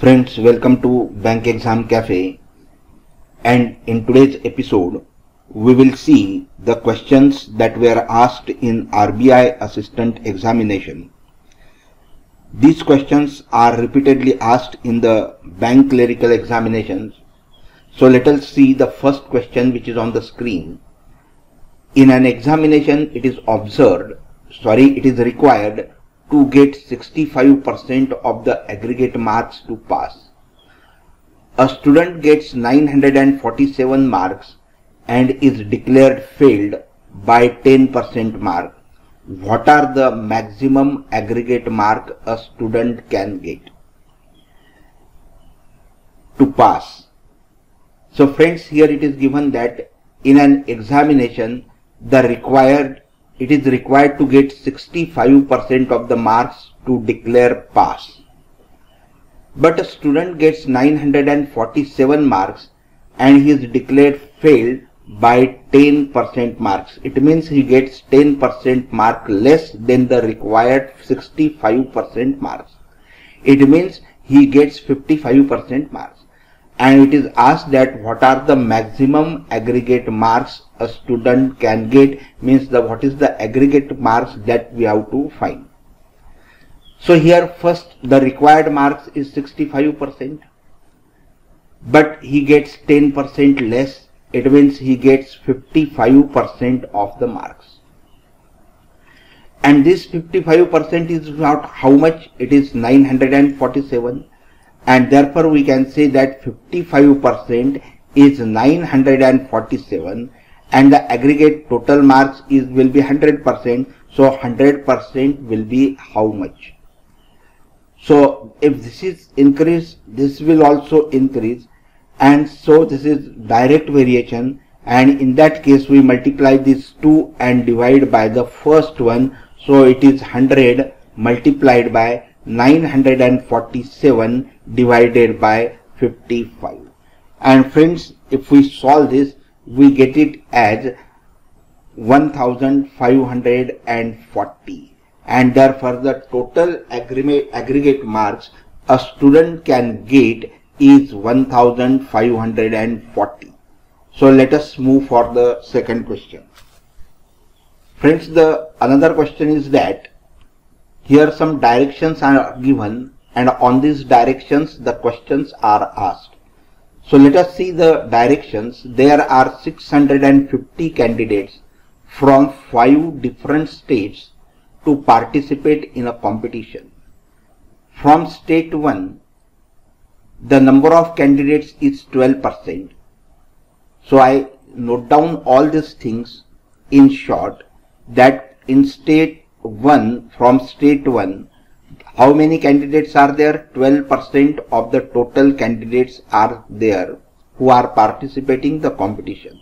Friends, welcome to Bank Exam Cafe, and in today's episode we will see the questions that were asked in RBI Assistant Examination. These questions are repeatedly asked in the bank clerical examinations. So let us see the first question which is on the screen. In an examination it is required to get 65% of the aggregate marks to pass. A student gets 947 marks and is declared failed by 10% mark. What are the maximum aggregate mark a student can get to pass? So friends, here it is given that in an examination it is required to get 65% of the marks to declare pass. But a student gets 947 marks and he is declared failed by 10% marks. It means he gets 10% mark less than the required 65% marks. It means he gets 55% marks. And it is asked that what are the maximum aggregate marks a student can get, means what is the aggregate marks that we have to find. So here first the required marks is 65%, but he gets 10% less. It means he gets 55% of the marks. And this 55% is not how much? It is 947. And therefore we can say that 55% is 947 and the aggregate total marks will be 100%. So 100% will be how much? So if this is increased, this will also increase, and so this is direct variation, and in that case we multiply these two and divide by the first one. So it is 100 multiplied by 947 divided by 55. And friends, if we solve this, we get it as 1540, and therefore the total aggregate marks a student can get is 1540. So let us move for the second question. Friends, the another question is that here some directions are given, and on these directions the questions are asked. So let us see the directions. There are 650 candidates from 5 different states to participate in a competition. From state 1, the number of candidates is 12%. So I note down all these things in short, that in state 1, from state 1, how many candidates are there? 12% of the total candidates are there who are participating in the competition.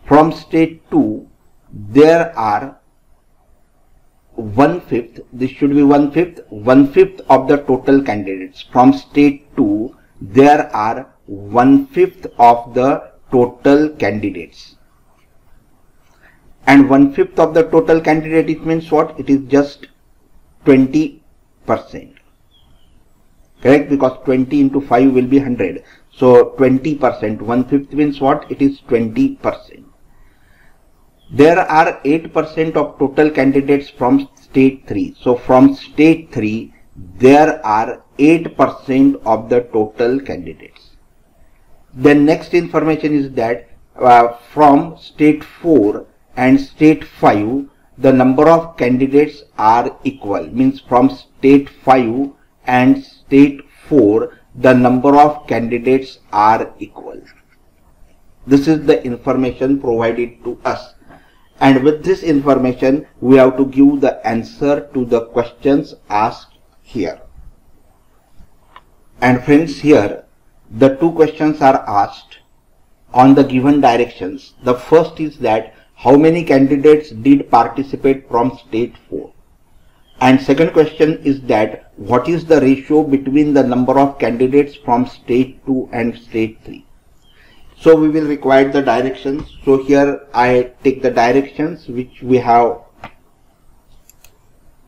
From state 2, there are 1/5, this should be 1/5 of the total candidates. From state 2, there are 1/5 of the total candidates. And 1/5 of the total candidate, it means what? It is just 20%. Correct? Because 20 into 5 will be 100. So 20%. 1/5 means what? It is 20%. There are 8% of total candidates from state 3. So from state 3, there are 8% of the total candidates. Then next information is that from state 4 and state 5, the number of candidates are equal. Means from state 5 and state 4, the number of candidates are equal. This is the information provided to us. And with this information, we have to give the answer to the questions asked here. And friends, here the two questions are asked on the given directions. The first is that how many candidates did participate from state 4? And second question is that what is the ratio between the number of candidates from state 2 and state 3? So we will require the directions. So here I take the directions which we have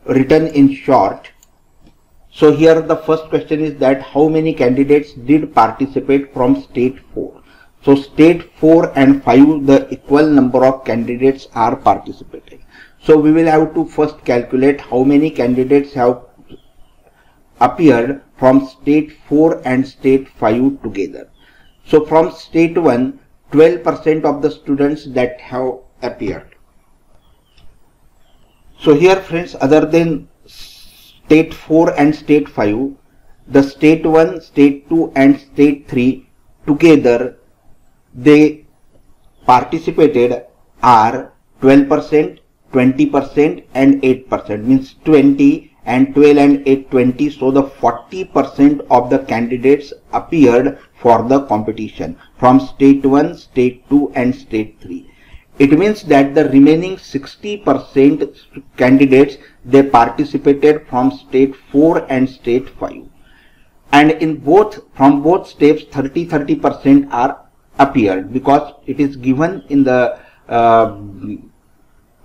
written in short. So here the first question is that how many candidates did participate from state 4? So state 4 and 5, the equal number of candidates are participating. So we will have to first calculate how many candidates have appeared from state 4 and state 5 together. So from state 1, 12% of the students that have appeared. So here friends, other than state 4 and state 5, the state 1, state 2 and state 3 together, they participated are 12%, 20% and 8%, means 20 and 12 and 8, 20. So the 40% of the candidates appeared for the competition from state 1, state 2 and state 3. It means that the remaining 60% candidates, they participated from state 4 and state 5. And in both, from both steps, 30% are appeared, because it is given in the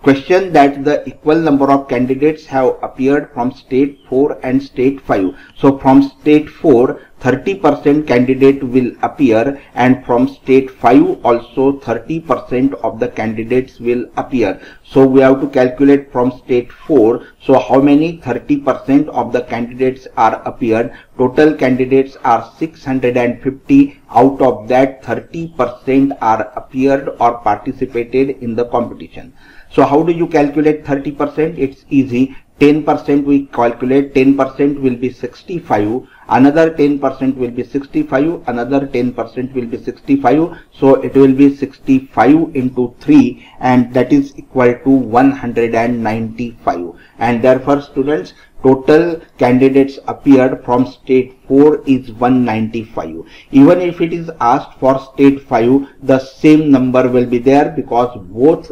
question that the equal number of candidates have appeared from state 4 and state 5. So from state 4, 30% candidate will appear, and from state 5 also 30% of the candidates will appear. So we have to calculate from state 4. So how many 30% of the candidates are appeared? Total candidates are 650. Out of that, 30% are appeared or participated in the competition. So how do you calculate 30%? It's easy. 10% we calculate. 10% will be 65. Another 10% will be 65. Another 10% will be 65. So it will be 65 into 3, and that is equal to 195. And therefore students, total candidates appeared from state 4 is 195. Even if it is asked for state 5, the same number will be there, because both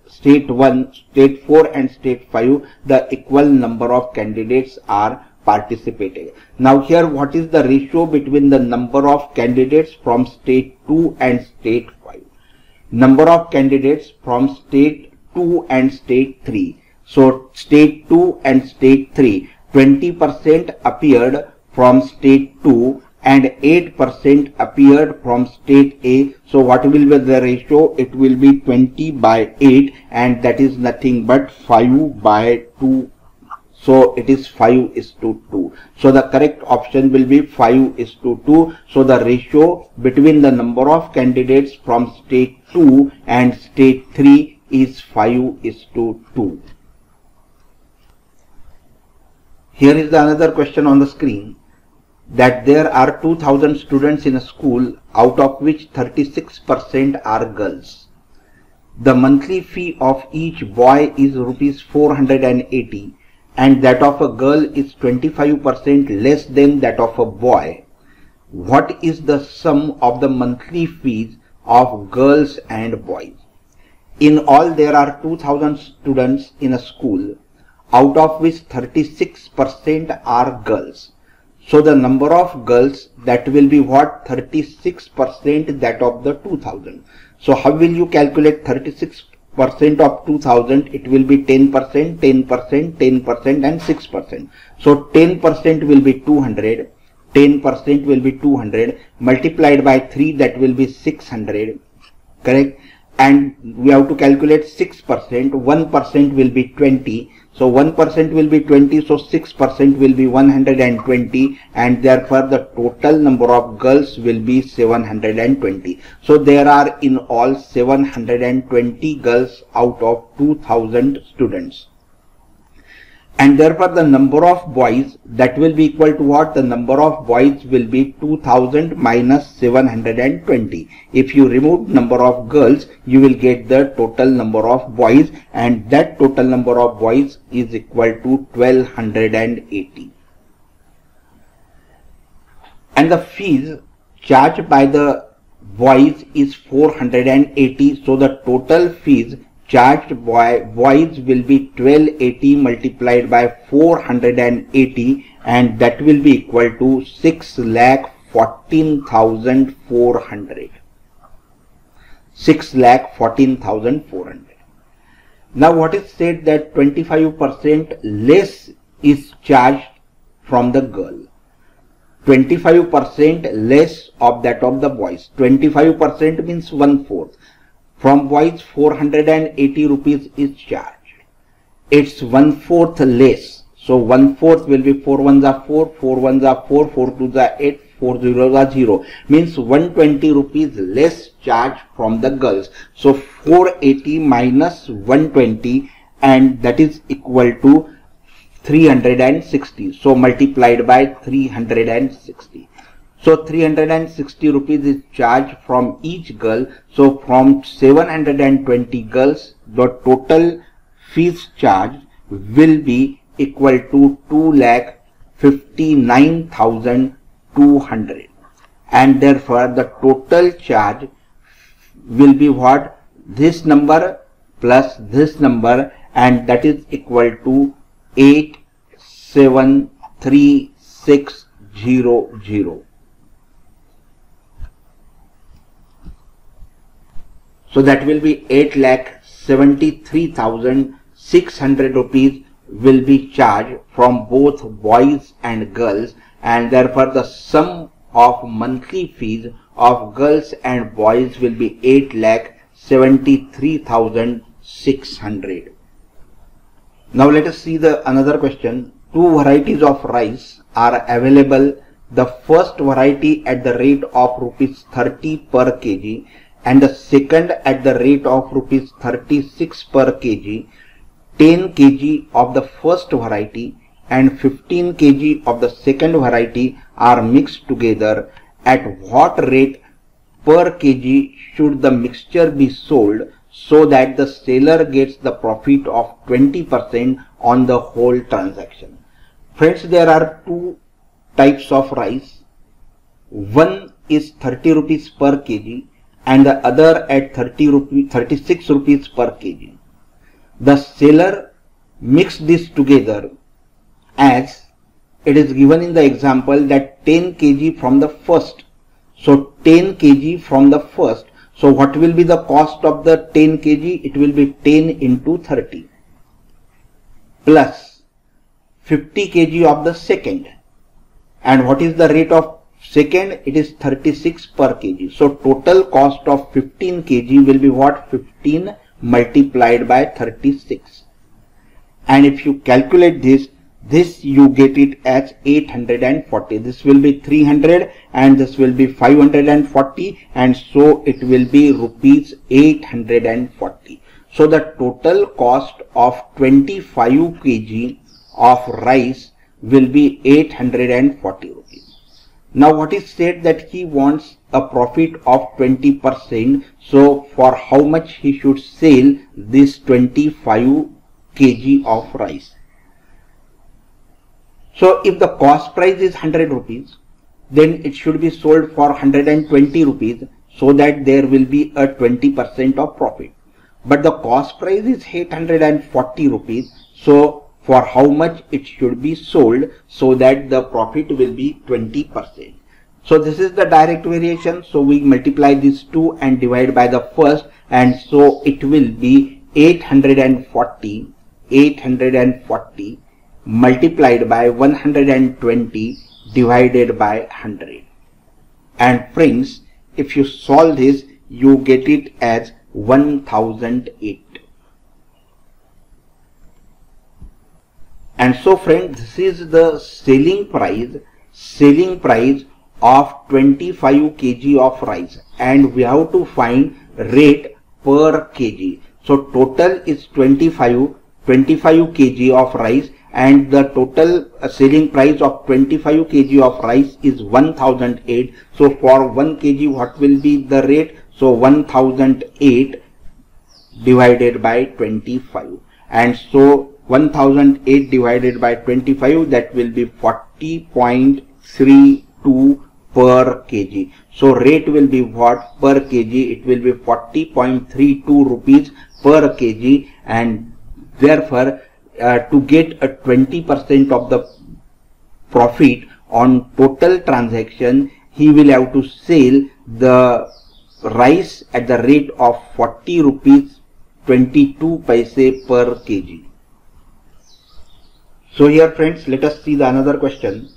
state 1, state 4 and state 5, the equal number of candidates are participating. Now here, what is the ratio between the number of candidates from state 2 and state 5? Number of candidates from state 2 and state 3. So state 2 and state 3, 20% appeared from state 2 and 8% appeared from state A. So what will be the ratio? It will be 20 by 8, and that is nothing but 5 by 2. So it is 5:2. So the correct option will be 5:2. So the ratio between the number of candidates from state 2 and state 3 is 5:2. Here is another question on the screen, that there are 2000 students in a school, out of which 36% are girls. The monthly fee of each boy is rupees 480, and that of a girl is 25% less than that of a boy. What is the sum of the monthly fees of girls and boys? In all, there are 2000 students in a school, out of which 36% are girls. So the number of girls, that will be what? 36% that of the 2000. So how will you calculate 36% of 2000? It will be 10%, 10%, 10% and 6%. So 10% will be 200, 10% will be 200, multiplied by 3, that will be 600, correct? And we have to calculate 6%, 1% will be 20. So 1% will be 20, so 6% will be 120, and therefore the total number of girls will be 720. So there are in all 720 girls out of 2000 students. And therefore the number of boys, that will be equal to what? The number of boys will be 2000 minus 720. If you remove number of girls, you will get the total number of boys, and that total number of boys is equal to 1280. And the fees charged by the boys is 480. So the total fees charged by boys will be 1280 multiplied by 480, and that will be equal to 6,14,400. 6,14,400. Now what is said that 25% less is charged from the girl. 25% less of that of the boys. 25% means 1/4. From boys 480 rupees is charged. It's 1/4 less. So 1/4 will be 4 ones are 4, 4 ones are 4, 4 twos are 8, 4 zeros are 0. Means 120 rupees less charge from the girls. So 480 minus 120, and that is equal to 360. So multiplied by 360. So 360 rupees is charged from each girl. So from 720 girls, the total fees charged will be equal to 2,59,200, and therefore the total charge will be what? This number plus this number, and that is equal to 873,600. So that will be 8,73,600 rupees will be charged from both boys and girls, and therefore the sum of monthly fees of girls and boys will be 8,73,600. Now let us see the another question. Two varieties of rice are available. The first variety at the rate of rupees 30 per kg and the second at the rate of rupees 36 per kg. 10 kg of the first variety and 15 kg of the second variety are mixed together. At what rate per kg should the mixture be sold so that the seller gets the profit of 20% on the whole transaction? Friends, there are two types of rice. One is 30 rupees per kg and the other at 36 rupees per kg. The seller mixed this together as it is given in the example that 10 kg from the first. So 10 kg from the first. So what will be the cost of the 10 kg? It will be 10 into 30 plus 50 kg of the second. And what is the rate of second? It is 36 per kg. So total cost of 15 kg will be what? 15 multiplied by 36, and if you calculate this you get it as 840. This will be 300 and this will be 540, and so it will be rupees 840. So the total cost of 25 kg of rice will be 840 rupees. Now what is said that he wants a profit of 20%. So for how much he should sell this 25 kg of rice? So if the cost price is 100 rupees, then it should be sold for 120 rupees so that there will be a 20% of profit. But the cost price is 840 rupees. So for how much it should be sold so that the profit will be 20%. So this is the direct variation. So we multiply these two and divide by the first, and so it will be 840 multiplied by 120 divided by 100. And friends, if you solve this, you get it as 1008. And so friends, this is the selling price of 25 kg of rice, and we have to find rate per kg. So total is 25 kg of rice, and the total selling price of 25 kg of rice is 1008. So for 1 kg what will be the rate? So 1008 divided by 25, and so 1008 divided by 25, that will be 40.32 per kg. So rate will be what per kg? It will be 40.32 rupees per kg, and therefore to get a 20% of the profit on total transaction, he will have to sell the rice at the rate of 40 rupees 22 paise per kg. So here friends, let us see the another question.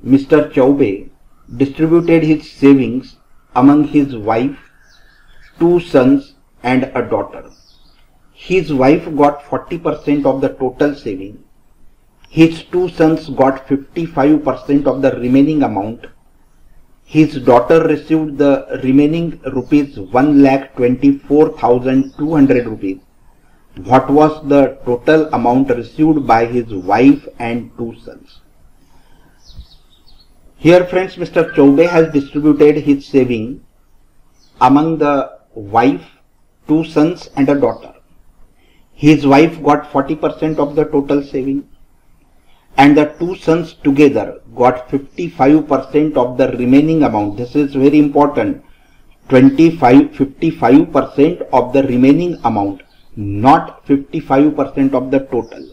Mr. Chaube distributed his savings among his wife, 2 sons and a daughter. His wife got 40% of the total saving. His 2 sons got 55% of the remaining amount. His daughter received the remaining rupees 1,24,200 rupees. What was the total amount received by his wife and 2 sons? Here friends, Mr. Chaube has distributed his saving among the wife, 2 sons and a daughter. His wife got 40% of the total saving, and the 2 sons together got 55% of the remaining amount. This is very important. 55% of the remaining amount, not 55% of the total.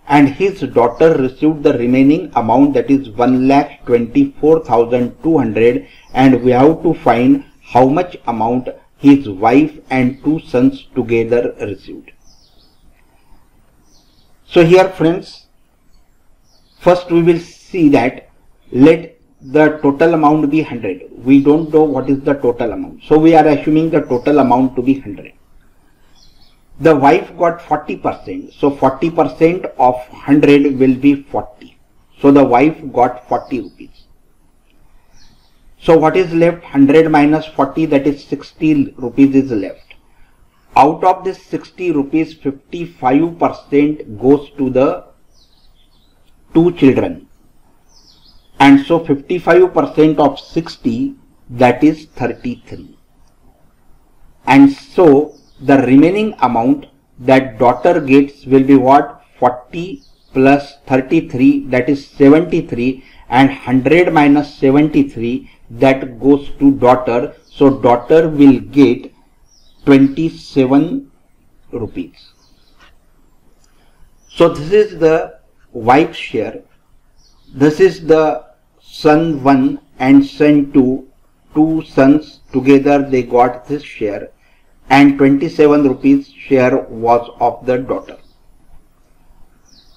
And his daughter received the remaining amount, that is 1,24,200, and we have to find how much amount his wife and 2 sons together received. So here friends, first we will see that let the total amount be 100. We don't know what is the total amount. So we are assuming the total amount to be 100. The wife got 40%. So 40% of 100 will be 40. So the wife got 40 rupees. So what is left? 100 minus 40, that is 60 rupees is left. Out of this 60 rupees, 55% goes to the 2 children. And so 55% of 60, that is 33. And so the remaining amount that daughter gets will be what? 40 plus 33, that is 73, and 100 minus 73, that goes to daughter. So daughter will get 27 rupees. So this is the wife's share. This is the son 1 and son 2. 2 sons together they got this share, and 27 rupees share was of the daughter.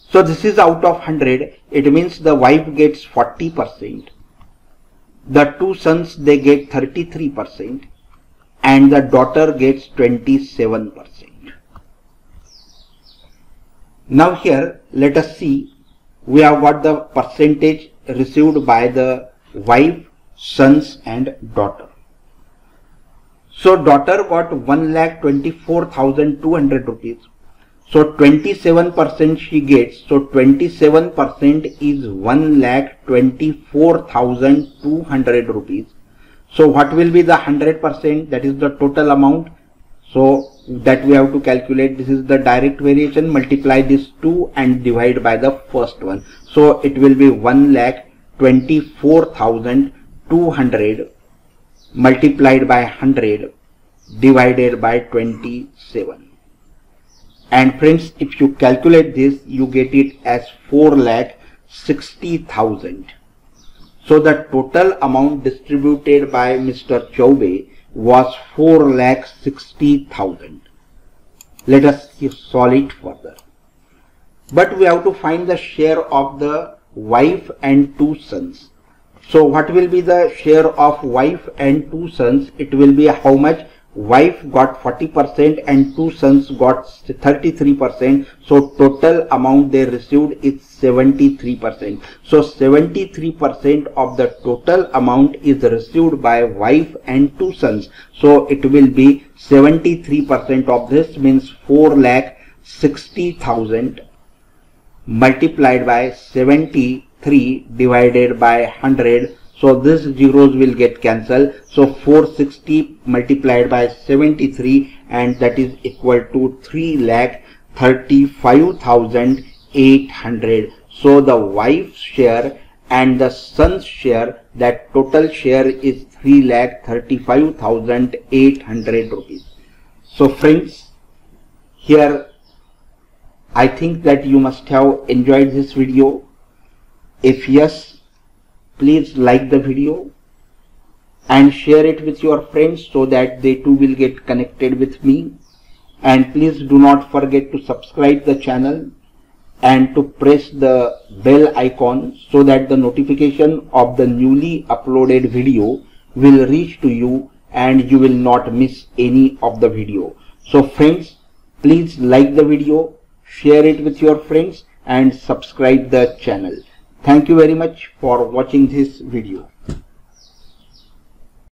So this is out of 100. It means the wife gets 40%. The 2 sons they get 33%, and the daughter gets 27%. Now here let us see, we have got the percentage received by the wife, sons and daughter. So daughter got 1,24,200 rupees. So 27% she gets. So 27% is 1,24,200 rupees. So what will be the 100%? That is the total amount. So that we have to calculate. This is the direct variation. Multiply this 2 and divide by the first one. So it will be 1,24,200 multiplied by 100 divided by 27. And friends, if you calculate this, you get it as 4,60,000. So the total amount distributed by Mr. Chaube was 4,60,000. Let us solve it further. But we have to find the share of the wife and 2 sons. So what will be the share of wife and 2 sons? It will be how much? Wife got 40% and 2 sons got 33%. So total amount they received is 73%. So 73% of the total amount is received by wife and 2 sons. So it will be 73% of this, means 4,60,000 multiplied by 73 divided by 100. So this zeros will get cancelled. So 460 multiplied by 73, and that is equal to 3,35,800. So the wife's share and the son's share, that total share is 3,35,800 rupees. So friends, here I think that you must have enjoyed this video. If yes, please like the video and share it with your friends so that they too will get connected with me. And please do not forget to subscribe the channel and to press the bell icon so that the notification of the newly uploaded video will reach to you and you will not miss any of the video. So friends, please like the video, share it with your friends and subscribe the channel. Thank you very much for watching this video.